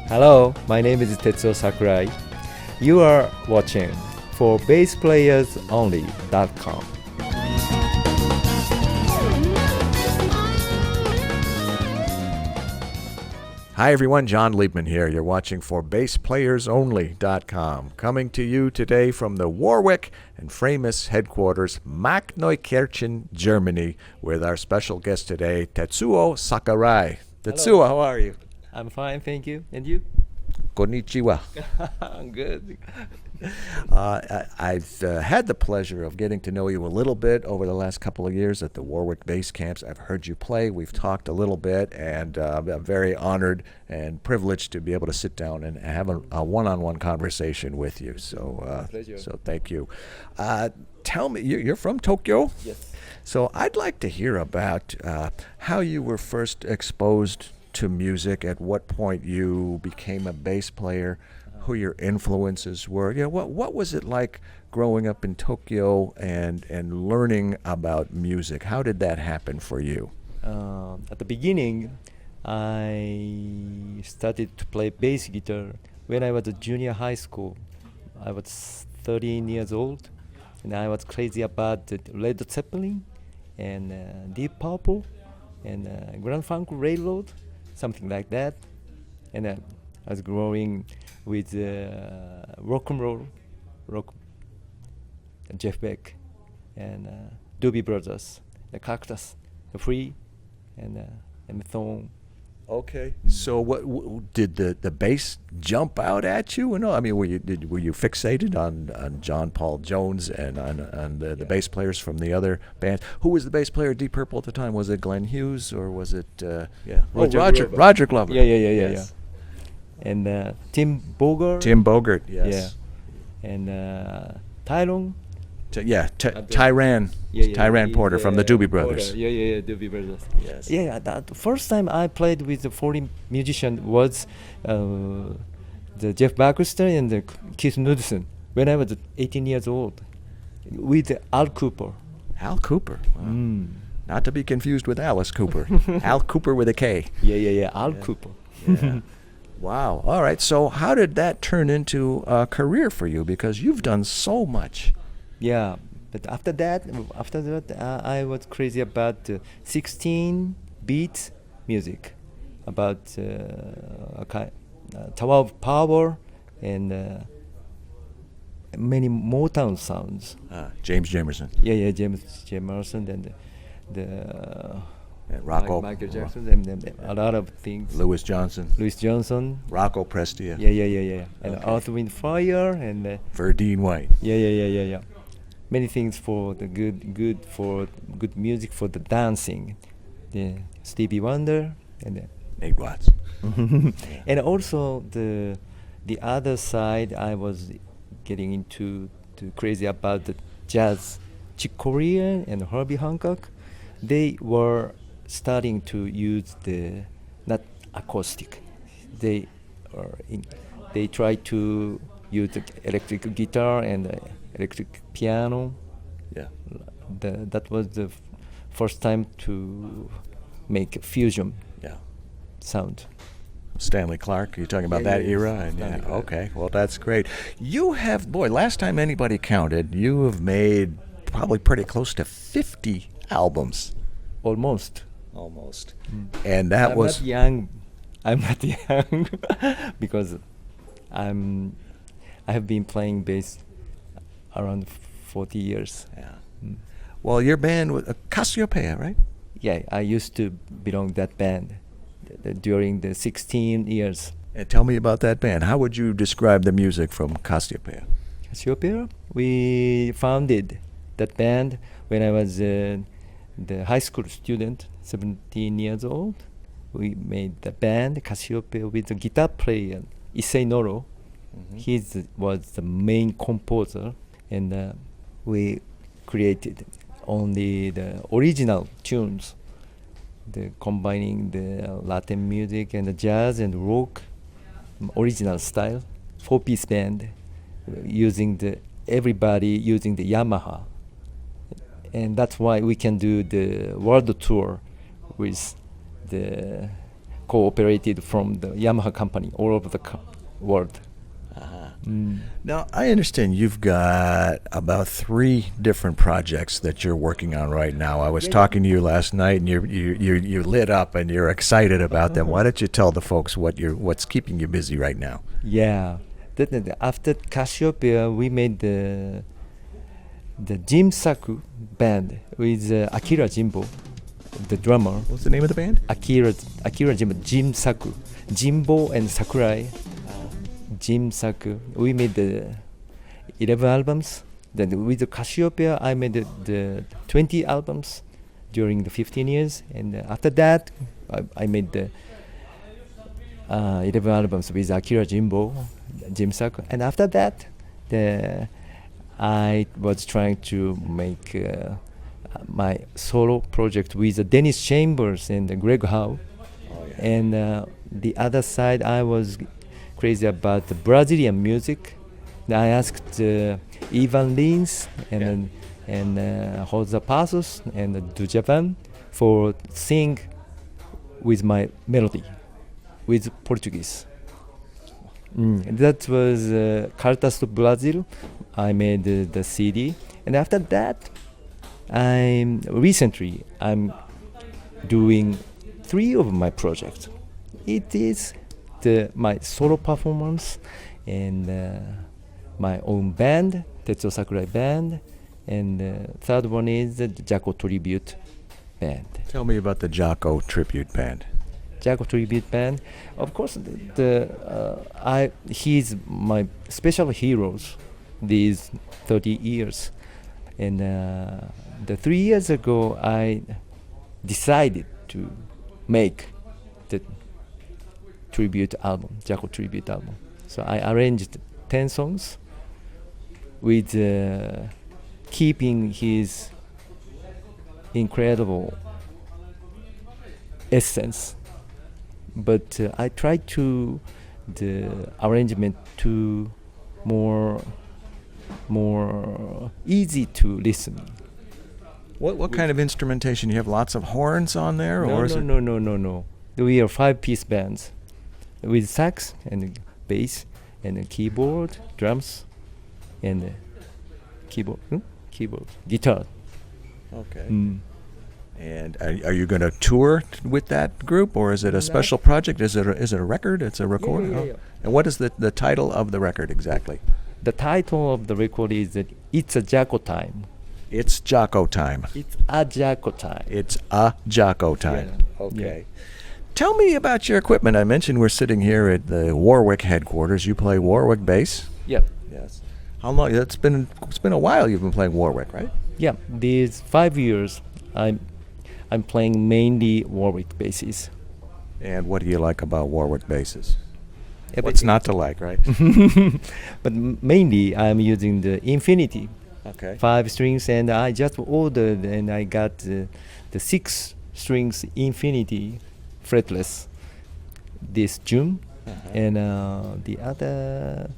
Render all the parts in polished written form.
Hello, my name is Tetsuo Sakurai. You are watching for bassplayers.only.com. Hi everyone, John Liebman here. You're watching for bassplayers.only.com. Coming to you today from the Warwick and famous headquarters, Markneukirchen, Germany, with our special guest today, Tetsuo Sakurai. Tetsuo, how are you? I'm fine, thank you. And you? Konnichiwa. I'm good. I've had the pleasure of getting to know you a little bit over the last couple of years at the Warwick Bass camps. I've heard you play. We've talked a little bit, and I'm very honored and privileged to be able to sit down and have a one-on-one conversation with you. So thank you. Tell me, you're from Tokyo? Yes. So I'd like to hear about how you were first exposed to music, at what point you became a bass player, who your influences were. What was it like growing up in Tokyo and learning about music? How did that happen for you? At the beginning, I started to play bass guitar when I was a junior high school. I was 13 years old, and I was crazy about the Led Zeppelin and Deep Purple and Grand Funk Railroad, something like that. And I was growing with rock and roll, Jeff Beck, and Doobie Brothers, the Cactus, the Free, and Thorn. Okay. So what did the bass jump out at you? I mean, were you fixated on John Paul Jones and on the bass players from the other bands? Who was the bass player at Deep Purple at the time? Was it Glenn Hughes or was it Roger Glover? Yeah. And Tim Bogart. Tim Bogart. Yes. Yeah. And Tyrone. Tyran Porter from the Doobie Brothers. Porter. Yeah, Doobie Brothers. Yes. Yeah, the first time I played with the foreign musician was the Jeff Baxter and the Keith Knudsen when I was 18 years old with Al Cooper. Al Cooper. Wow. Not to be confused with Alice Cooper. Al Cooper with a K. Yeah. Al Cooper. Yeah. Wow. All right. So how did that turn into a career for you? Because you've done so much. Yeah, but after that, I was crazy about 16-beat music, about Tower of Power and many Motown sounds. James Jamerson. Yeah, James Jamerson and Rocco. Michael Jackson and a lot of things. Louis Johnson. Rocco Prestia. Yeah. And Okay. Earth, Wind, Fire and Verdine White. Yeah. Many things for the good music for the dancing. The Stevie Wonder and Nate Watts. and also the other side I was getting into crazy about the jazz. Chick Corea and Herbie Hancock, they were starting to use the not acoustic. They tried to use the electric guitar and electric piano. Yeah. That was the first time to make a fusion sound. Stanley Clarke, you're talking about that era? And okay, well, that's great. You have, last time anybody counted, you have made probably pretty close to 50 albums. Almost. And that was... I'm not young because I have been playing bass around 40 years. Yeah. Well, your band was Cassiopeia, right? Yeah, I used to belong that band during the 16 years. And tell me about that band. How would you describe the music from Cassiopeia? Cassiopeia, we founded that band when I was the high school student, 17 years old. We made the band Cassiopeia with the guitar player Issei Noro. He was the main composer, and we created only the original tunes, combining the Latin music and the jazz and rock, original style, 4-piece band, using everybody using the Yamaha, and that's why we can do the world tour with the cooperated from the Yamaha company all over the world. Now, I understand you've got about 3 different projects that you're working on right now. I was talking to you last night, and you lit up and you're excited about them. Why don't you tell the folks what's keeping you busy right now? Yeah, after Cassiopeia, we made the Jimsaku band with Akira Jimbo, the drummer. What's the name of the band? Akira Jimbo, Jimsaku, Jimbo and Sakurai. Jimsaku. We made the 11 albums. Then with the Cassiopeia, I made the 20 albums during the 15 years. And after that, I made the 11 albums with Akira Jimbo, Jimsaku. And after that, I was trying to make my solo project with Dennis Chambers and Greg Howe. And the other side, I was crazy about the Brazilian music. I asked Ivan Lins and Rosa Passos and Dujavan for sing with my melody with Portuguese. That was Cartas do Brasil. I made the CD, and after that, recently I'm doing 3 of my projects. It is my solo performance and my own band, Tetsuo Sakurai band, and third one is the Jaco tribute band. Tell me about the Jaco tribute band. Jaco tribute band, of course, he's my special heroes these 30 years, and the 3 years ago I decided to make the tribute album, Jaco tribute album. So I arranged 10 songs with keeping his incredible essence, but I tried to the arrangement to more easy to listen. What kind of instrumentation? You have lots of horns on there, No. We are 5-piece bands with sax and bass and keyboard, drums, and keyboard, guitar. Okay. And are you going to tour with that group, or is it a special project? Is it a record? It's a recording. Yeah. And what is the title of the record exactly? The title of the record is that It's a Jaco Time. It's Jaco Time. It's a Jaco Time. It's a Jaco Time. Yeah. Okay. Tell me about your equipment. I mentioned we're sitting here at the Warwick headquarters. You play Warwick Bass? Yep. Yes. How long? It's been a while you've been playing Warwick, right? Yeah. These 5 years, I'm playing mainly Warwick basses. And what do you like about Warwick basses? Everything. What's not to like, right? But mainly I'm using the Infinity. Okay. 5 strings, and I just ordered and I got the 6 strings Infinity fretless this June. And the other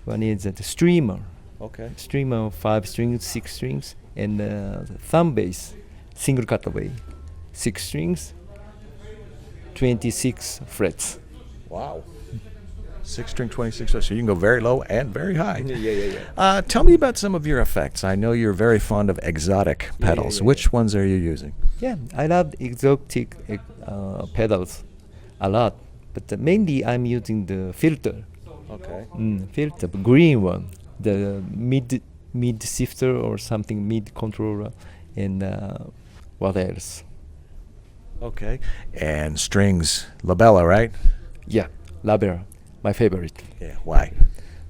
one is the Streamer. Okay. Streamer 5 strings, 6 strings, and thumb bass single cutaway 6 strings, 26 frets. Wow. 6-string 26, so you can go very low and very high. Yeah. Tell me about some of your effects. I know you're very fond of exotic pedals. yeah. Which ones are you using? Yeah, I love exotic pedals a lot, but mainly I'm using the filter. Okay. Filter, green one, the mid shifter or something, mid controller, and what else? Okay. And strings, labella, right? Yeah, labella, my favorite. Yeah. Why?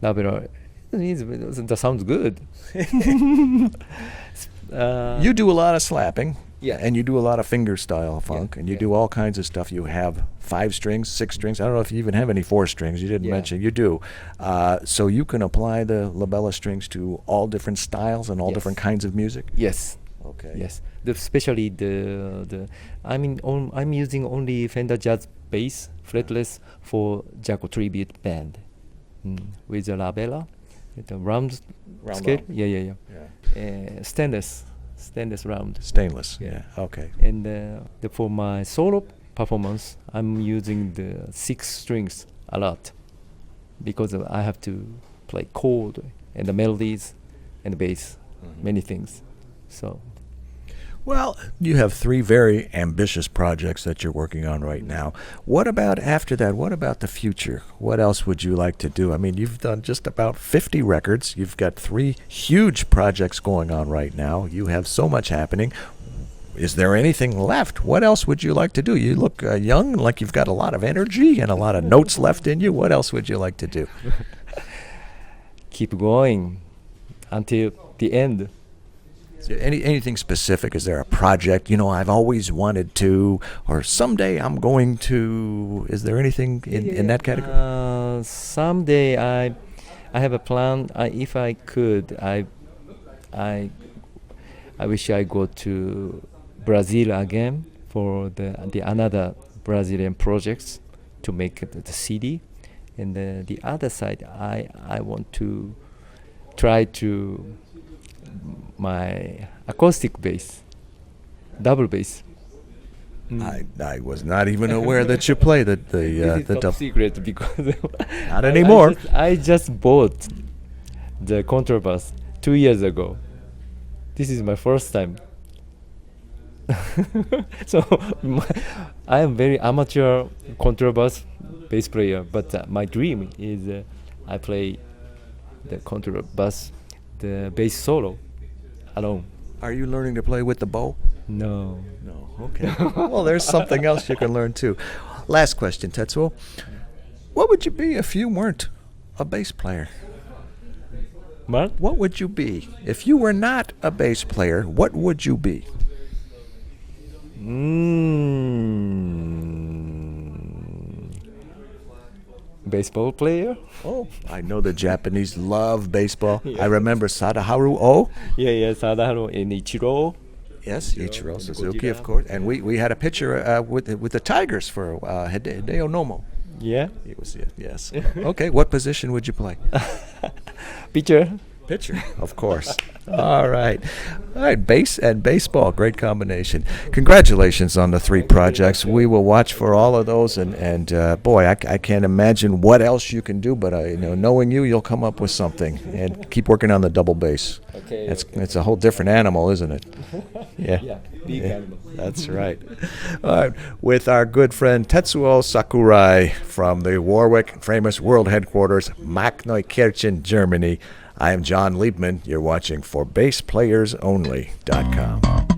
Labella, that sounds good. You do a lot of slapping. Yeah. And you do a lot of finger style funk, and you yeah. do all kinds of stuff. You have 5 strings, 6 strings. I don't know if you even have any 4 strings. You didn't Yeah. mention. You do. So you can apply the labella strings to all different styles and all Yes. different kinds of music. Yes. Okay. Yes. Especially I'm using only Fender Jazz bass fretless for Jaco tribute band with the labella, the round scale. round. Yeah. Stainless stainless round. Stainless. Yeah. Okay. And for my solo performance, I'm using the 6 strings a lot because I have to play chord and the melodies and the bass, many things. So. Well, you have 3 very ambitious projects that you're working on right now. What about after that? What about the future? What else would you like to do? I mean, you've done just about 50 records. You've got 3 huge projects going on right now. You have so much happening. Is there anything left? What else would you like to do? You look young, like you've got a lot of energy and a lot of notes left in you. What else would you like to do? Keep going until the end. Anything specific? Is there a project, I've always wanted to, or someday I'm going to? Is there anything in that category? Someday I have a plan. If I could, I wish I go to Brazil again for the another Brazilian projects to make the CD. And the other side, I want to try to my acoustic bass, double bass. I was not even aware that you play the top secret because not anymore. I just bought the contrabass 2 years ago. This is my first time. So I am very amateur contrabass bass player, but my dream is I play the contrabass, the bass solo alone. Are you learning to play with the bow? No. Okay. Well, there's something else you can learn too. Last question, Tetsuo. What would you be if you weren't a bass player? What would you be if you were not a bass player? What would you be? Baseball player? Oh, I know the Japanese love baseball. Yeah. I remember Sadaharu Oh. Yeah, Sadaharu and Ichiro. Yes, Ichiro Suzuki, of course. And we had a pitcher with the Tigers for Hideo Nomo. Yeah? He was, yes. Okay, what position would you play? Pitcher, of course. All right, bass and baseball, great combination. Congratulations on the 3 projects. We will watch for all of those, and boy, I can't imagine what else you can do, but knowing you'll come up with something, and keep working on the double bass. Okay. It's a whole different animal, isn't it? Yeah, big animal. That's right. All right, with our good friend Tetsuo Sakurai from the Warwick famous world headquarters, Markneukirchen, Germany. I am John Liebman. You're watching for BassPlayersOnly.com.